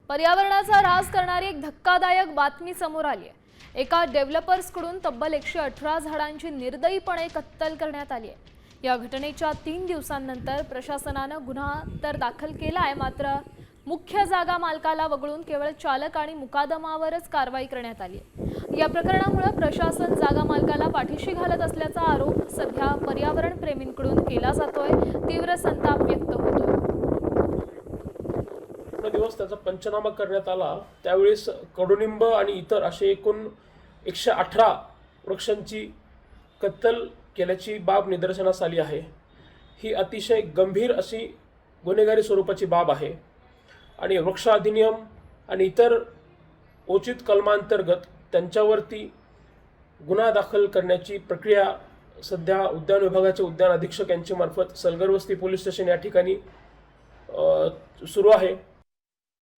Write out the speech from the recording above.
पर्यावरणाचा ऱ्हास करणारी एक धक्कादायक बातमी समोर आली आहे। एका डेव्हलपर्सकडून तब्बल 118 झाडांची निर्दयीपणे कत्तल करण्यात आली आहे। या घटनेच्या 3 दिवसांनंतर प्रशासनाने गुन्हा तर दाखल केला आहे, मात्र मुख्य जागा मालकाला वगळून केवळ चालक आणि मुकादमावरच कारवाई करण्यात आली आहे। या प्रकरणामुळे प्रशासन जागा मालकाला पाठीशी घालत असल्याचा आरोप सध्या पर्यावरण प्रेमींकडून केला जातोय। तीव्र संताप व्यक्त होतोय। दिवस त्याचा पंचनामा करण्यात आला, त्यावेळेस कडुनिंब आणि इतर असे एकूण 118 वृक्षांची कत्तल केल्याची बाब निदर्शनास आली आहे। ही अतिशय गंभीर अशी गुन्हेगारी स्वरूपाची बाब आहे आणि वृक्ष अधिनियम आणि इतर उचित कलमांतर्गत त्यांच्यावरती गुन्हा दाखल करण्याची प्रक्रिया सध्या उद्यान विभागाचे उद्यान अधीक्षक यांच्या मार्फत सलगरवस्ती पोलीस स्टेशन या ठिकाणी सुरू आहे।